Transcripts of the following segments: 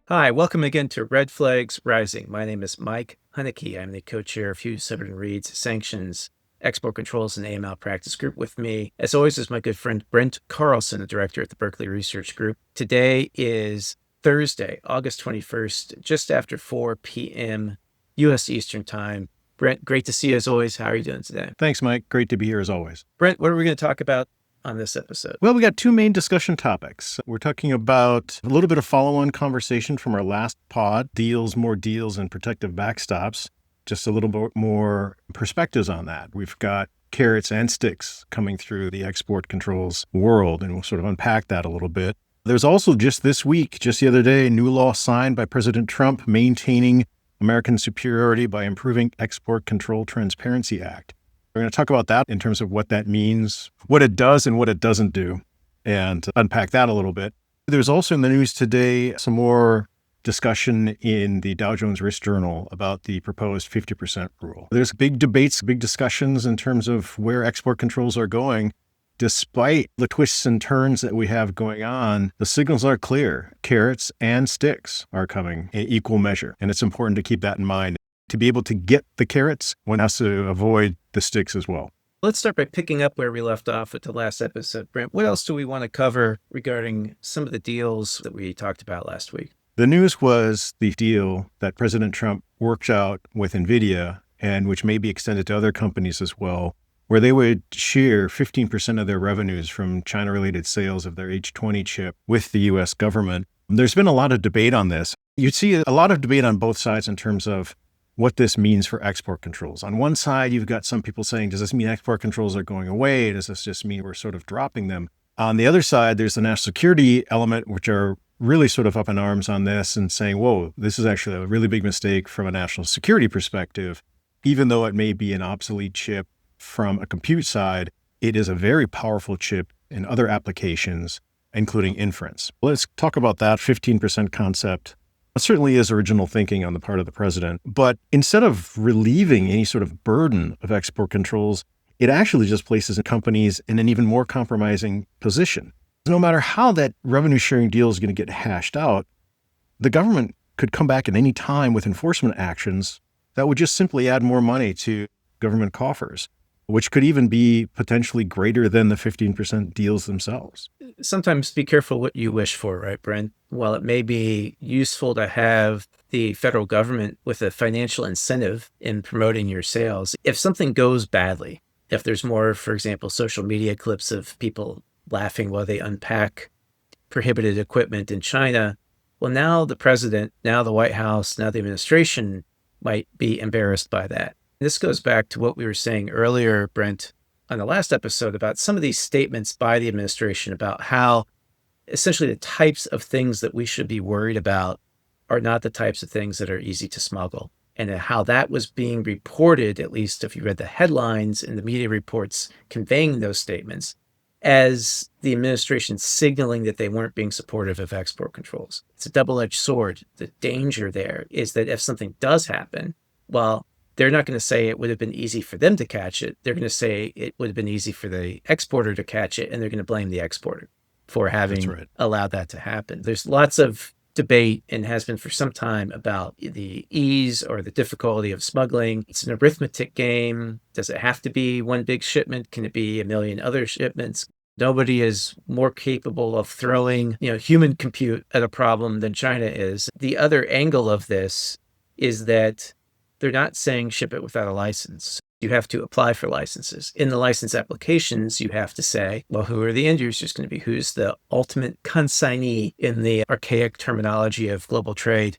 Hi, welcome again to Red Flags Rising. My name is Mike Hunnicky. I'm the co-chair of Hugh Sutherland Reed's Sanctions, Export Controls, and AML Practice Group. With me, as always, is my good friend Brent Carlson, the director at the Berkeley Research Group. Today is Thursday, August 21st, just after 4 p.m. U.S. Eastern Time. Brent, great to see you as always. How are you doing today? Thanks, Mike. Great to be here as always. Brent, what are we going to talk about on this episode? Well, we got two main discussion topics. We're talking about a little bit of follow-on conversation from our last pod, deals, more deals, and protective backstops. Just a little bit more perspectives on that. We've got carrots and sticks coming through the export controls world, and we'll sort of unpack that a little bit. There's also just this week, just the other day, new law signed by President Trump, Maintaining American Superiority by Improving Export Control Transparency Act. We're going to talk about that in terms of what that means, what it does and what it doesn't do, and unpack that a little bit. There's also in the news today some more discussion in the Dow Jones Risk Journal about the proposed 50% rule. There's big debates, big discussions in terms of where export controls are going. Despite the twists and turns that we have going on, the signals are clear. Carrots and sticks are coming in equal measure, and it's important to keep that in mind. To be able to get the carrots, one has to avoid the sticks as well. Let's start by picking up where we left off with the last episode. Brent, what else do we want to cover regarding some of the deals that we talked about last week? The news was the deal that President Trump worked out with NVIDIA, and which may be extended to other companies as well, where they would share 15% of their revenues from China-related sales of their H20 chip with the U.S. government. There's been a lot of debate on this. You'd see a lot of debate on both sides in terms of what this means for export controls. On one side, you've got some people saying, does this mean export controls are going away? Does this just mean we're sort of dropping them? On the other side, there's the national security element, which are really sort of up in arms on this and saying, whoa, this is actually a really big mistake from a national security perspective. Even though it may be an obsolete chip from a compute side, it is a very powerful chip in other applications, including inference. Let's talk about that 15% concept. It certainly is original thinking on the part of the president, but instead of relieving any sort of burden of export controls, it actually just places companies in an even more compromising position. No matter how that revenue sharing deal is going to get hashed out, the government could come back at any time with enforcement actions that would just simply add more money to government coffers, which could even be potentially greater than the 15% deals themselves. Sometimes be careful what you wish for, right, Brent? While it may be useful to have the federal government with a financial incentive in promoting your sales, if something goes badly, if there's more, for example, social media clips of people laughing while they unpack prohibited equipment in China, well, now the president, now the White House, now the administration might be embarrassed by that. This goes back to what we were saying earlier, Brent, on the last episode about some of these statements by the administration about how essentially the types of things that we should be worried about are not the types of things that are easy to smuggle. And how that was being reported, at least if you read the headlines in the media reports conveying those statements, as the administration signaling that they weren't being supportive of export controls. It's a double-edged sword. The danger there is that if something does happen, well, they're not going to say it would have been easy for them to catch it. They're going to say it would have been easy for the exporter to catch it, and they're going to blame the exporter for having allowed that to happen. There's lots of debate, and has been for some time, about the ease or the difficulty of smuggling. It's an arithmetic game. Does it have to be one big shipment? Can it be a million other shipments? Nobody is more capable of throwing, human compute at a problem than China is. The other angle of this is that they're not saying ship it without a license. You have to apply for licenses. In the license applications, you have to say, well, who are the end users going to be? Who's the ultimate consignee in the archaic terminology of global trade?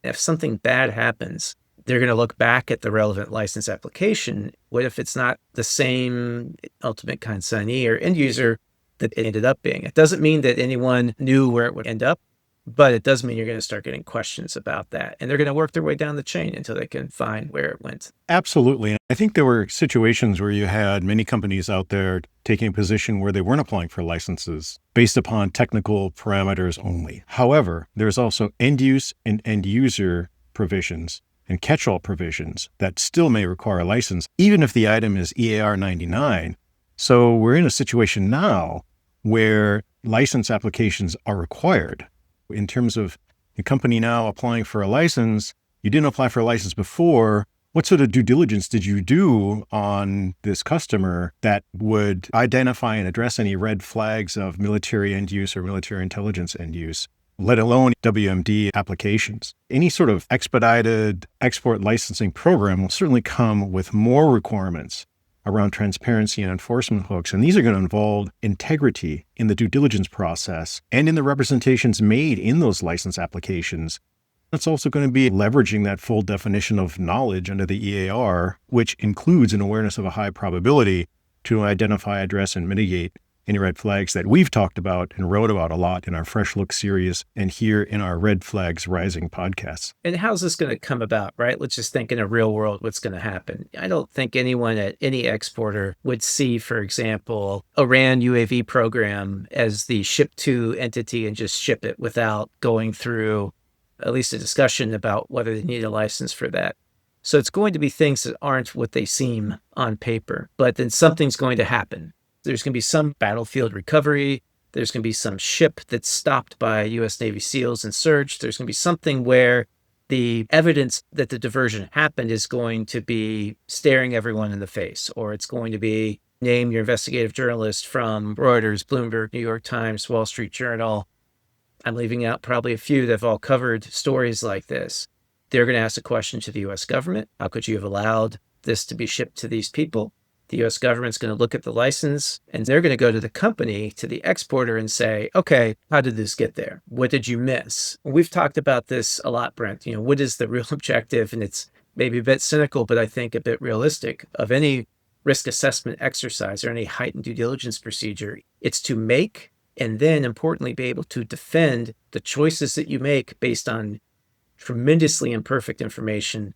If something bad happens, they're going to look back at the relevant license application. What if it's not the same ultimate consignee or end user that it ended up being? It doesn't mean that anyone knew where it would end up, but it does mean you're going to start getting questions about that. And they're going to work their way down the chain until they can find where it went. Absolutely. I think there were situations where you had many companies out there taking a position where they weren't applying for licenses based upon technical parameters only. However, there's also end use and end user provisions and catch-all provisions that still may require a license, even if the item is EAR 99. So we're in a situation now where license applications are required in terms of a company now applying for a license, you didn't apply for a license before. What sort of due diligence did you do on this customer that would identify and address any red flags of military end use or military intelligence end use, let alone WMD applications? Any sort of expedited export licensing program will certainly come with more requirements around transparency and enforcement hooks. And these are going to involve integrity in the due diligence process and in the representations made in those license applications. It's also going to be leveraging that full definition of knowledge under the EAR, which includes an awareness of a high probability to identify, address, and mitigate any red flags that we've talked about and wrote about a lot in our Fresh Look series and here in our Red Flags Rising podcasts. And how's this going to come about, right? Let's just think in a real world what's going to happen. I don't think anyone at any exporter would see, for example, Iran UAV program as the ship to entity and just ship it without going through at least a discussion about whether they need a license for that. So it's going to be things that aren't what they seem on paper, but then something's going to happen. There's going to be some battlefield recovery. There's going to be some ship that's stopped by U.S. Navy SEALs and searched. There's going to be something where the evidence that the diversion happened is going to be staring everyone in the face, or it's going to be name your investigative journalist from Reuters, Bloomberg, New York Times, Wall Street Journal. I'm leaving out probably a few that have all covered stories like this. They're going to ask a question to the U.S. government. How could you have allowed this to be shipped to these people? The U.S. government's going to look at the license, and they're going to go to the company, to the exporter, and say, okay, how did this get there? What did you miss? We've talked about this a lot, Brent. What is the real objective? And it's maybe a bit cynical, but I think a bit realistic of any risk assessment exercise or any heightened due diligence procedure. It's to make and then, importantly, be able to defend the choices that you make based on tremendously imperfect information,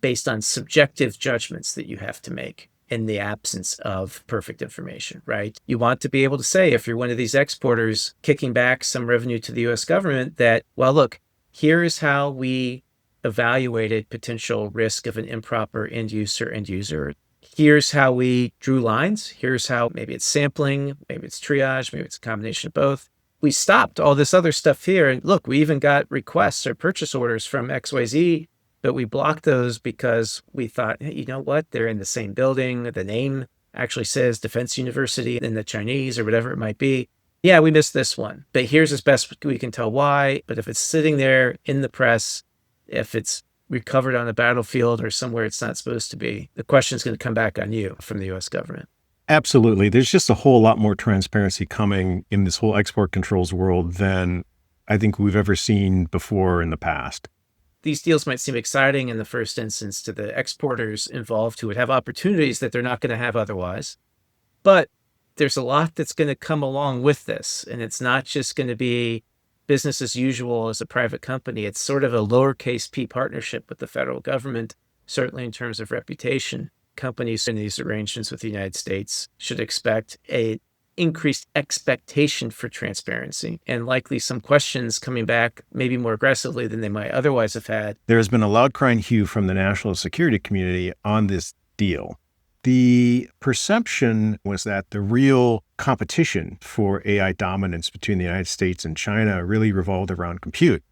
based on subjective judgments that you have to make in the absence of perfect information, right? You want to be able to say, if you're one of these exporters kicking back some revenue to the U.S. government, that, well, look, here is how we evaluated potential risk of an improper end user. Here's how we drew lines. Here's how maybe it's sampling, maybe it's triage, maybe it's a combination of both. We stopped all this other stuff here. And look, we even got requests or purchase orders from XYZ, but we blocked those because we thought, hey, you know what? They're in the same building. The name actually says Defense University in the Chinese or whatever it might be. Yeah, we missed this one, but here's as best we can tell why. But if it's sitting there in the press, if it's recovered on the battlefield or somewhere it's not supposed to be, the question is going to come back on you from the U.S. government. Absolutely. There's just a whole lot more transparency coming in this whole export controls world than I think we've ever seen before in the past. These deals might seem exciting in the first instance to the exporters involved who would have opportunities that they're not going to have otherwise. But there's a lot that's going to come along with this. And it's not just going to be business as usual as a private company. It's sort of a lowercase p partnership with the federal government, certainly in terms of reputation. Companies in these arrangements with the United States should expect an increased expectation for transparency and likely some questions coming back maybe more aggressively than they might otherwise have had. There has been a loud crying hue from the national security community on this deal. The perception was that the real competition for AI dominance between the United States and China really revolved around compute.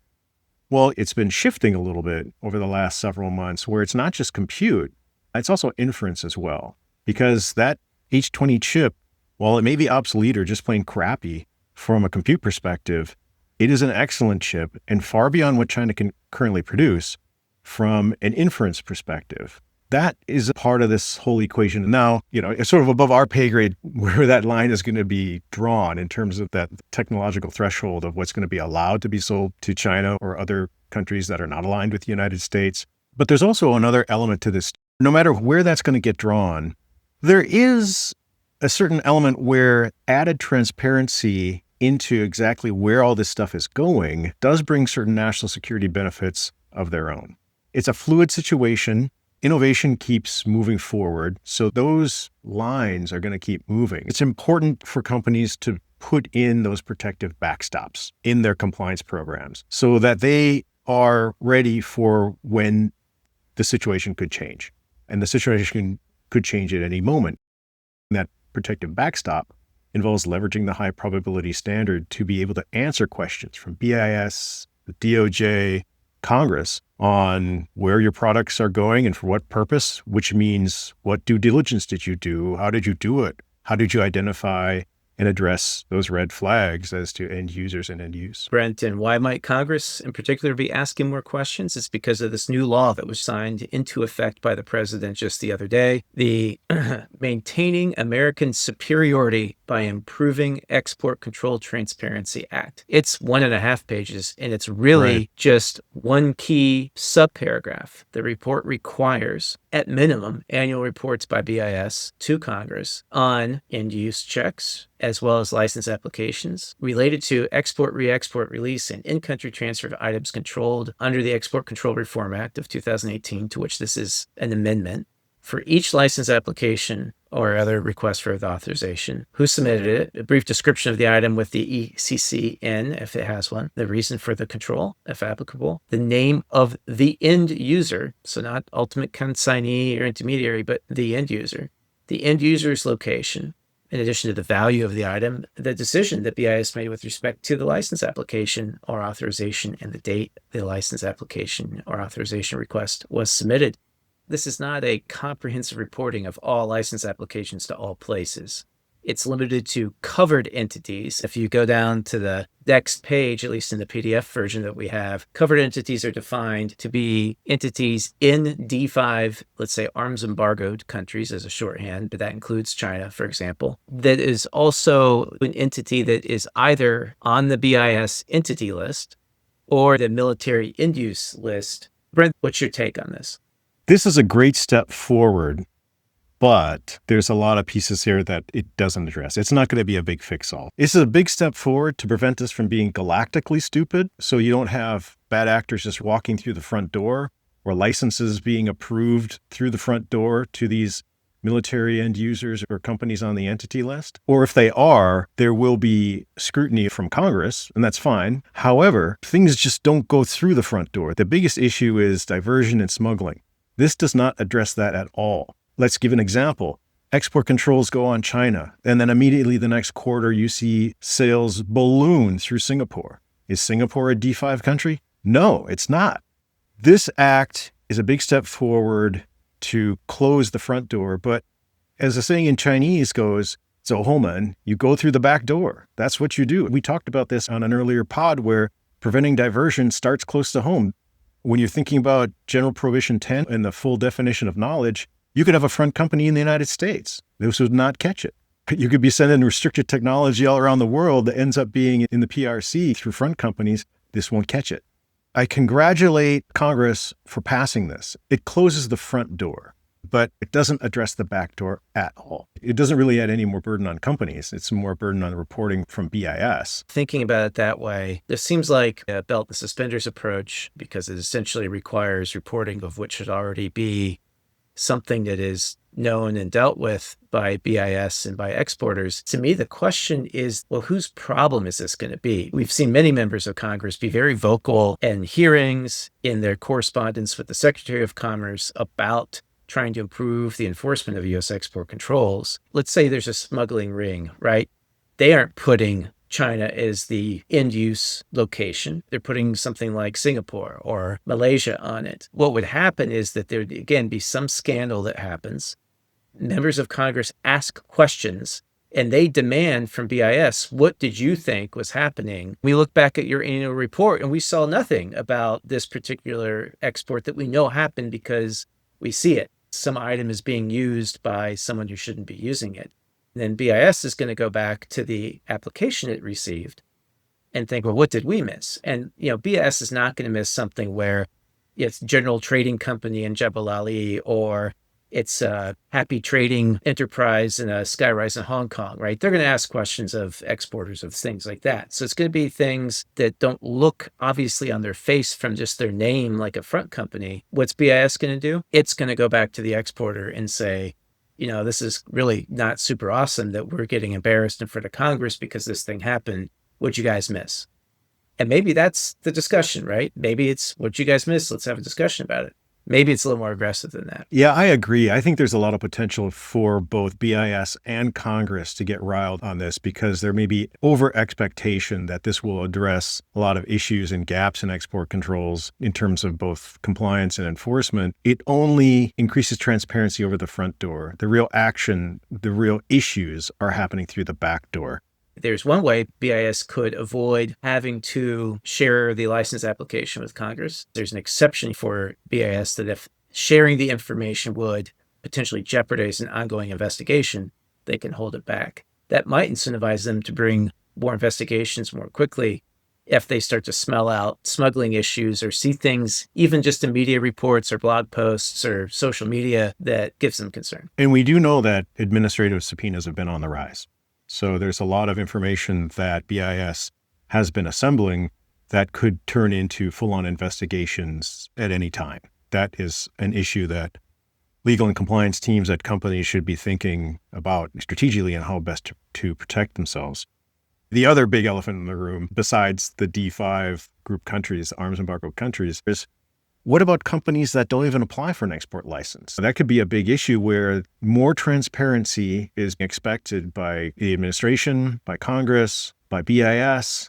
Well, it's been shifting a little bit over the last several months where it's not just compute, it's also inference as well. Because that H20 chip, while it may be obsolete or just plain crappy from a compute perspective, it is an excellent chip and far beyond what China can currently produce from an inference perspective. That is a part of this whole equation. Now, it's sort of above our pay grade where that line is going to be drawn in terms of that technological threshold of what's going to be allowed to be sold to China or other countries that are not aligned with the United States. But there's also another element to this. No matter where that's going to get drawn, there is a certain element where added transparency into exactly where all this stuff is going does bring certain national security benefits of their own. It's a fluid situation. Innovation keeps moving forward, so those lines are going to keep moving. It's important for companies to put in those protective backstops in their compliance programs so that they are ready for when the situation could change. And the situation could change at any moment. And that protective backstop involves leveraging the high probability standard to be able to answer questions from BIS, the DOJ, Congress on where your products are going and for what purpose, which means what due diligence did you do? How did you do it? How did you identify and address those red flags as to end users and end use? Brent, and why might Congress in particular be asking more questions? It's because of this new law that was signed into effect by the president just the other day, the Maintaining American Superiority by Improving Export Control Transparency Act. It's 1.5 pages, and it's really just one key subparagraph. The report requires, at minimum, annual reports by BIS to Congress on end-use checks, as well as license applications related to export, re-export, release, and in-country transfer of items controlled under the Export Control Reform Act of 2018, to which this is an amendment. For each license application or other request for authorization, who submitted it, a brief description of the item with the ECCN, if it has one, the reason for the control, if applicable, the name of the end user, so not ultimate consignee or intermediary, but the end user's location, in addition to the value of the item, the decision that BIS made with respect to the license application or authorization, and the date the license application or authorization request was submitted. This is not a comprehensive reporting of all license applications to all places. It's limited to covered entities. If you go down to the next page, at least in the PDF version that we have, covered entities are defined to be entities in D5, let's say arms embargoed countries as a shorthand, but that includes China, for example. That is also an entity that is either on the BIS entity list or the military end-use list. Brent, what's your take on this? This is a great step forward, but there's a lot of pieces here that it doesn't address. It's not going to be a big fix-all. This is a big step forward to prevent us from being galactically stupid, so you don't have bad actors just walking through the front door or licenses being approved through the front door to these military end users or companies on the entity list. Or if they are, there will be scrutiny from Congress, and that's fine. However, things just don't go through the front door. The biggest issue is diversion and smuggling. This does not address that at all. Let's give an example. Export controls go on China, and then immediately the next quarter you see sales balloon through Singapore. Is Singapore a D5 country? No, it's not. This act is a big step forward to close the front door, but as the saying in Chinese goes, 走后门, you go through the back door. That's what you do. We talked about this on an earlier pod where preventing diversion starts close to home. When you're thinking about General Prohibition 10 and the full definition of knowledge, you could have a front company in the United States. This would not catch it. You could be sending restricted technology all around the world that ends up being in the PRC through front companies. This won't catch it. I congratulate Congress for passing this. It closes the front door, but it doesn't address the back door at all. It doesn't really add any more burden on companies. It's more burden on the reporting from BIS. Thinking about it that way, this seems like a belt and suspenders approach because it essentially requires reporting of what should already be something that is known and dealt with by BIS and by exporters. To me, the question is, well, whose problem is this going to be? We've seen many members of Congress be very vocal in hearings, in their correspondence with the Secretary of Commerce about trying to improve the enforcement of U.S. export controls. Let's say there's a smuggling ring, right? They aren't putting China as the end-use location. They're putting something like Singapore or Malaysia on it. What would happen is that there would, again, be some scandal that happens. Members of Congress ask questions, and they demand from BIS, what did you think was happening? We look back at your annual report, and we saw nothing about this particular export that we know happened because we see it. Some item is being used by someone who shouldn't be using it. And then BIS is going to go back to the application it received and think, well, what did we miss? And, BIS is not going to miss something where it's General Trading Company in Jebel Ali, or it's a Happy Trading Enterprise in a Skyrise in Hong Kong, right? They're going to ask questions of exporters of things like that. So it's going to be things that don't look obviously on their face from just their name like a front company. What's BIS going to do? It's going to go back to the exporter and say, this is really not super awesome that we're getting embarrassed in front of Congress because this thing happened. What'd you guys miss? And maybe that's the discussion, right? Maybe it's what you guys missed. Let's have a discussion about it. maybe it's a little more aggressive than that. Yeah, I agree. I think there's a lot of potential for both BIS and Congress to get riled on this because there may be over expectation that this will address a lot of issues and gaps in export controls in terms of both compliance and enforcement. It only increases transparency over the front door. The real action, the real issues are happening through the back door. There's one way BIS could avoid having to share the license application with Congress. There's an exception for BIS that if sharing the information would potentially jeopardize an ongoing investigation, they can hold it back. That might incentivize them to bring more investigations more quickly if they start to smell out smuggling issues or see things, even just in media reports or blog posts or social media, that gives them concern. And we do know that administrative subpoenas have been on the rise. So there's a lot of information that BIS has been assembling that could turn into full-on investigations at any time. That is an issue that legal and compliance teams at companies should be thinking about strategically and how best to protect themselves. The other big elephant in the room, besides the D5 group countries, arms embargo countries, is what about companies that don't even apply for an export license? That could be a big issue where more transparency is expected by the administration, by Congress, by BIS.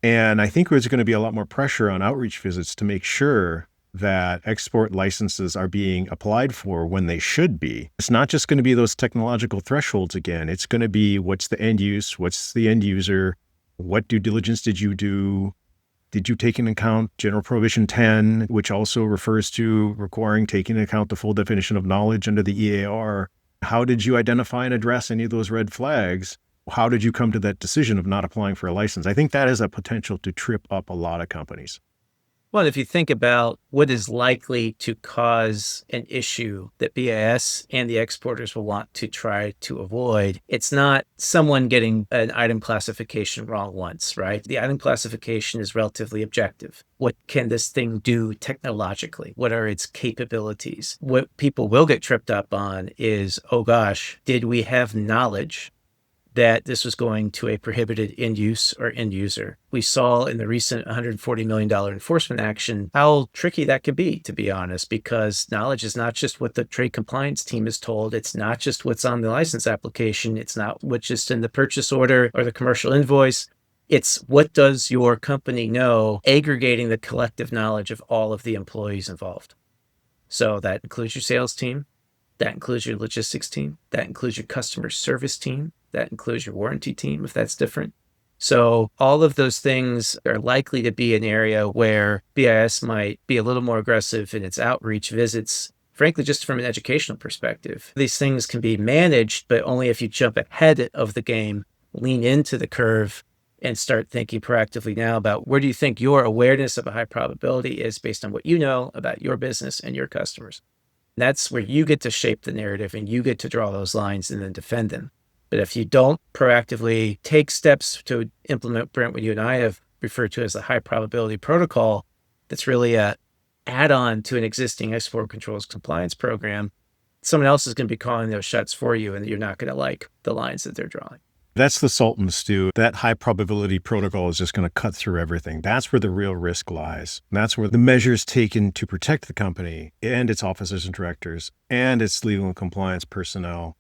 And I think there's going to be a lot more pressure on outreach visits to make sure that export licenses are being applied for when they should be. It's not just going to be those technological thresholds again. It's going to be what's the end use, what's the end user, what due diligence did you do? Did you take into account General Prohibition 10, which also refers to requiring taking into account the full definition of knowledge under the EAR? How did you identify and address any of those red flags? How did you come to that decision of not applying for a license? I think that is a potential to trip up a lot of companies. Well, if you think about what is likely to cause an issue that BIS and the exporters will want to try to avoid, it's not someone getting an item classification wrong once, right? The item classification is relatively objective. What can this thing do technologically? What are its capabilities? What people will get tripped up on is, oh gosh, did we have knowledge that this was going to a prohibited end use or end user? We saw in the recent $140 million enforcement action how tricky that could be, to be honest, because knowledge is not just what the trade compliance team is told. It's not just what's on the license application. It's not what's just in the purchase order or the commercial invoice. It's what does your company know, aggregating the collective knowledge of all of the employees involved. So that includes your sales team. That includes your logistics team. That includes your customer service team. That includes your warranty team, if that's different. So all of those things are likely to be an area where BIS might be a little more aggressive in its outreach visits, frankly, just from an educational perspective. These things can be managed, but only if you jump ahead of the game, lean into the curve, and start thinking proactively now about where do you think your awareness of a high probability is based on what you know about your business and your customers. That's where you get to shape the narrative and you get to draw those lines and then defend them. But if you don't proactively take steps to implement, Brent, what you and I have referred to as the high probability protocol, that's really a add-on to an existing export controls compliance program, someone else is going to be calling those shots for you, and you're not going to like the lines that they're drawing. That's the salt and stew. That high probability protocol is just going to cut through everything. That's where the real risk lies. That's where the measures taken to protect the company and its officers and directors and its legal and compliance personnel,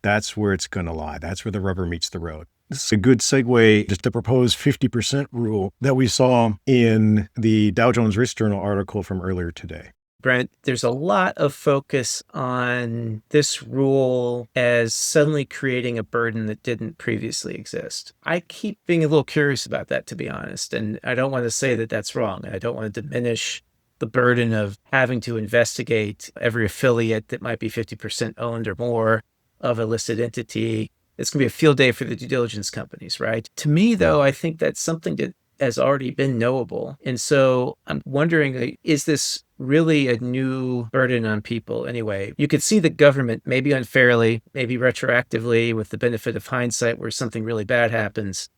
that's where it's going to lie. That's where the rubber meets the road. This is a good segue to the proposed 50% rule that we saw in the Dow Jones Risk Journal article from earlier today. Brent, there's a lot of focus on this rule as suddenly creating a burden that didn't previously exist. I keep being a little curious about that, to be honest, and I don't want to say that that's wrong. I don't want to diminish the burden of having to investigate every affiliate that might be 50% owned or more of a listed entity. It's going to be a field day for the due diligence companies, right? To me, though, I think that's something that has already been knowable. And so I'm wondering, is this really a new burden on people anyway? You could see the government, maybe unfairly, maybe retroactively with the benefit of hindsight where something really bad happens,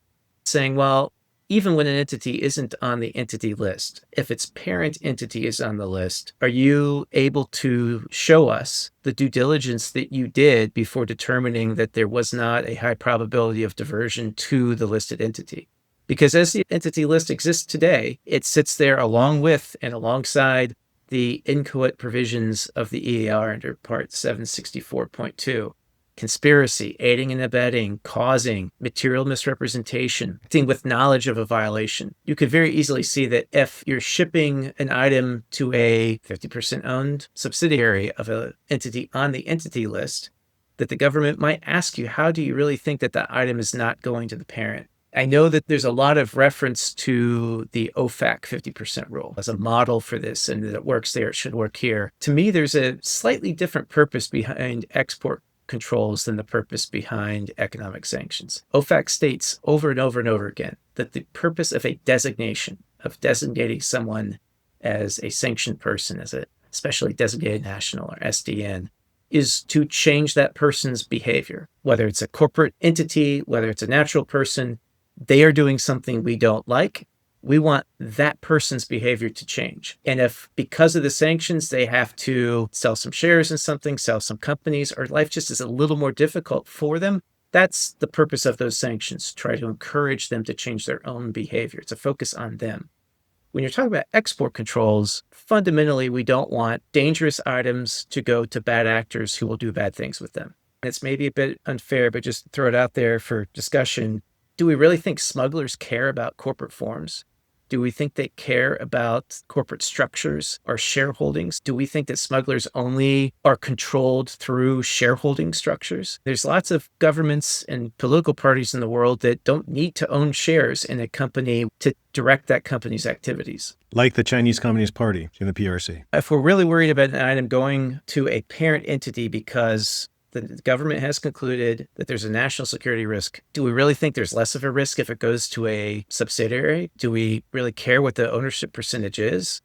saying, well, even when an entity isn't on the entity list, if its parent entity is on the list, are you able to show us the due diligence that you did before determining that there was not a high probability of diversion to the listed entity? Because as the entity list exists today, it sits there along with and alongside the inchoate provisions of the EAR under Part 764.2. Conspiracy, aiding and abetting, causing, material misrepresentation, acting with knowledge of a violation. You could very easily see that if you're shipping an item to a 50% owned subsidiary of an entity on the entity list, that the government might ask you, how do you really think that that item is not going to the parent? I know that there's a lot of reference to the OFAC 50% rule as a model for this, and that it works there, it should work here. To me, there's a slightly different purpose behind export controls than the purpose behind economic sanctions. OFAC states over and over and over again that the purpose of a designation, of designating someone as a sanctioned person, as a specially designated national or SDN, is to change that person's behavior. Whether it's a corporate entity, whether it's a natural person, they are doing something we don't like. We want that person's behavior to change. And if because of the sanctions, they have to sell some shares in something, sell some companies, or life just is a little more difficult for them, that's the purpose of those sanctions, try to encourage them to change their own behavior. It's a focus on them. When you're talking about export controls, fundamentally, we don't want dangerous items to go to bad actors who will do bad things with them. It's maybe a bit unfair, but just throw it out there for discussion. Do we really think smugglers care about corporate forms? Do we think they care about corporate structures or shareholdings? Do we think that smugglers only are controlled through shareholding structures? There's lots of governments and political parties in the world that don't need to own shares in a company to direct that company's activities. Like the Chinese Communist Party in the PRC. If we're really worried about an item going to a parent entity because the government has concluded that there's a national security risk, do we really think there's less of a risk if it goes to a subsidiary? Do we really care what the ownership percentage is?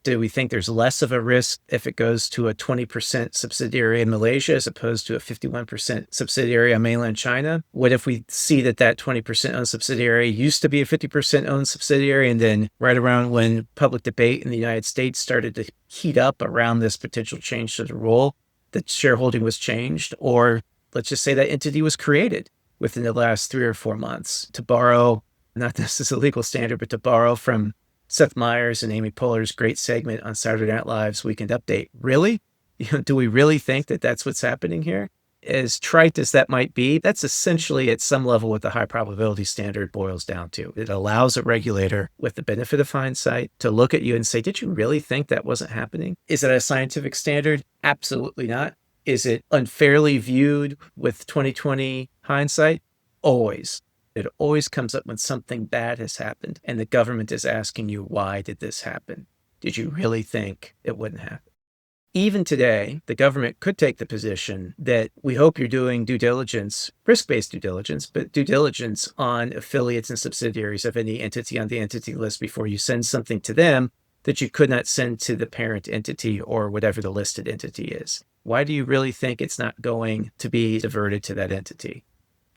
Do we think there's less of a risk if it goes to a 20% subsidiary in Malaysia as opposed to a 51% subsidiary on mainland China? What if we see that that 20% owned subsidiary used to be a 50% owned subsidiary, and then right around when public debate in the United States started to heat up around this potential change to the rule, that shareholding was changed? Or let's just say that entity was created within the last 3 or 4 months, to borrow, not this is a legal standard, but to borrow from Seth Meyers and Amy Poehler's great segment on Saturday Night Live's Weekend Update. Really? Do we really think that that's what's happening here? As trite as that might be, that's essentially at some level what the high probability standard boils down to. It allows a regulator with the benefit of hindsight to look at you and say, did you really think that wasn't happening? Is it a scientific standard? Absolutely not. Is it unfairly viewed with 2020 hindsight? Always. It always comes up when something bad has happened and the government is asking you, why did this happen? Did you really think it wouldn't happen? Even today, the government could take the position that we hope you're doing due diligence, risk-based due diligence, but due diligence on affiliates and subsidiaries of any entity on the entity list before you send something to them that you could not send to the parent entity or whatever the listed entity is. Why do you really think it's not going to be diverted to that entity?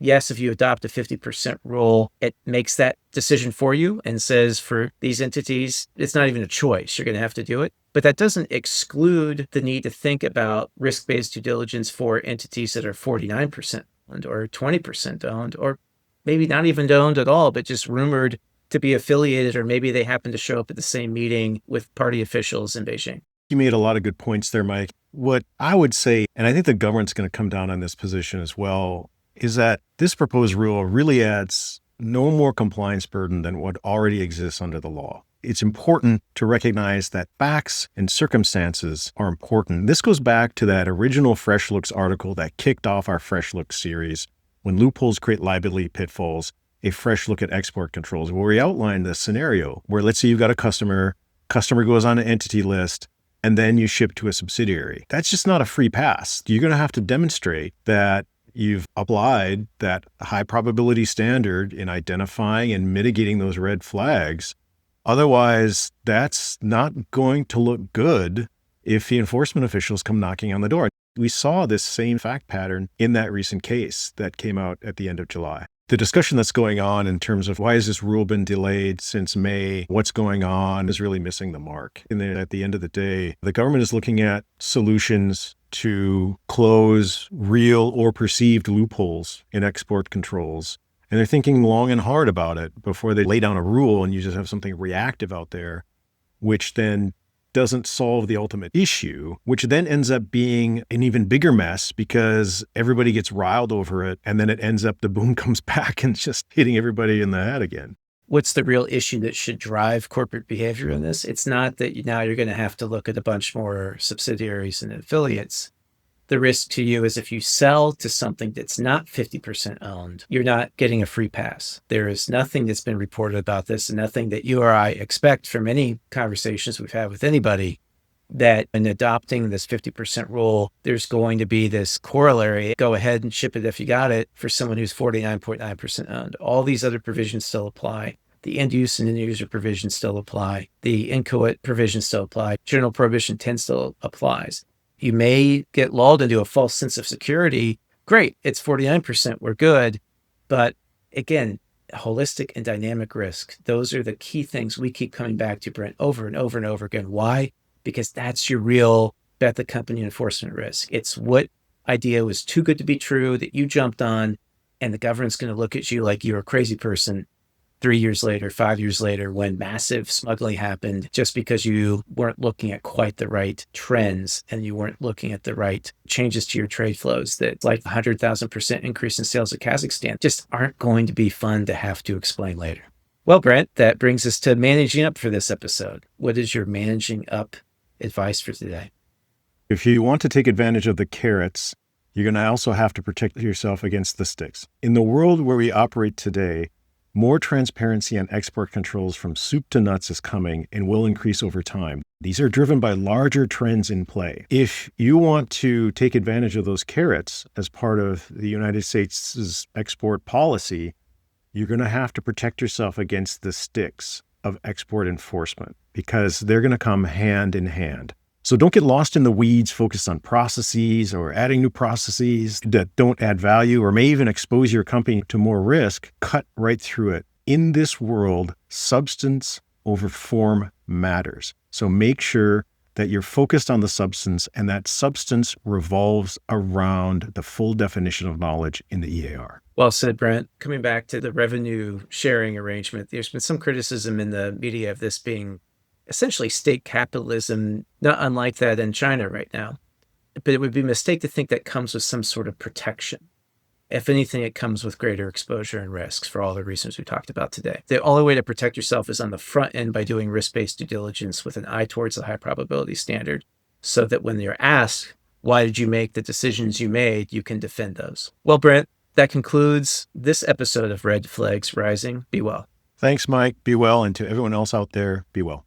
Yes, if you adopt a 50% rule, it makes that decision for you and says for these entities, it's not even a choice. You're going to have to do it. But that doesn't exclude the need to think about risk-based due diligence for entities that are 49% owned or 20% owned, or maybe not even owned at all, but just rumored to be affiliated, or maybe they happen to show up at the same meeting with party officials in Beijing. You made a lot of good points there, Mike. What I would say, and I think the government's going to come down on this position as well, is that this proposed rule really adds no more compliance burden than what already exists under the law. It's important to recognize that facts and circumstances are important. This goes back to that original Fresh Looks article that kicked off our Fresh Looks series, When Loopholes Create Liability Pitfalls, a fresh look at export controls, where we outlined this scenario where, let's say you've got a customer goes on an entity list, and then you ship to a subsidiary. That's just not a free pass. You're going to have to demonstrate that you've applied that high probability standard in identifying and mitigating those red flags. Otherwise, that's not going to look good if the enforcement officials come knocking on the door. We saw this same fact pattern in that recent case that came out at the end of July. The discussion that's going on in terms of why has this rule been delayed since May, what's going on, is really missing the mark. And then at the end of the day, the government is looking at solutions to close real or perceived loopholes in export controls. And they're thinking long and hard about it before they lay down a rule and you just have something reactive out there, which then doesn't solve the ultimate issue, which then ends up being an even bigger mess because everybody gets riled over it. And then it ends up, the boom comes back and just hitting everybody in the head again. What's the real issue that should drive corporate behavior in this? It's not that now you're going to have to look at a bunch more subsidiaries and affiliates. The risk to you is if you sell to something that's not 50% owned, you're not getting a free pass. There is nothing that's been reported about this, and nothing that you or I expect from any conversations we've had with anybody, that in adopting this 50% rule, there's going to be this corollary. Go ahead and ship it if you got it for someone who's 49.9% owned. All these other provisions still apply. The end use and end user provisions still apply. The inchoate provisions still apply. General Prohibition 10 still applies. You may get lulled into a false sense of security. Great, it's 49%, we're good. But again, holistic and dynamic risk, those are the key things we keep coming back to, Brent, over and over and over again. Why? Because that's your real bet the company enforcement risk. It's what idea was too good to be true that you jumped on, and the government's going to look at you like you're a crazy person 3 years later, 5 years later, when massive smuggling happened, just because you weren't looking at quite the right trends and you weren't looking at the right changes to your trade flows. That like 100,000% increase in sales at Kazakhstan just aren't going to be fun to have to explain later. Well, Brent, that brings us to managing up for this episode. What is your managing up advice for today? If you want to take advantage of the carrots, you're going to also have to protect yourself against the sticks. In the world where we operate today, more transparency and export controls from soup to nuts is coming and will increase over time. These are driven by larger trends in play. If you want to take advantage of those carrots as part of the United States' export policy, you're going to have to protect yourself against the sticks of export enforcement because they're going to come hand in hand. So don't get lost in the weeds, focused on processes or adding new processes that don't add value or may even expose your company to more risk. Cut right through it. In this world, substance over form matters. So make sure that you're focused on the substance, and that substance revolves around the full definition of knowledge in the EAR. Well said, Brent. Coming back to the revenue sharing arrangement, there's been some criticism in the media of this being essentially state capitalism, not unlike that in China right now. But it would be a mistake to think that comes with some sort of protection. If anything, it comes with greater exposure and risks for all the reasons we talked about today. The only way to protect yourself is on the front end by doing risk-based due diligence with an eye towards the high probability standard, so that when you're asked, why did you make the decisions you made, you can defend those. Well, Brent, that concludes this episode of Red Flags Rising. Be well. Thanks, Mike. Be well. And to everyone else out there, be well.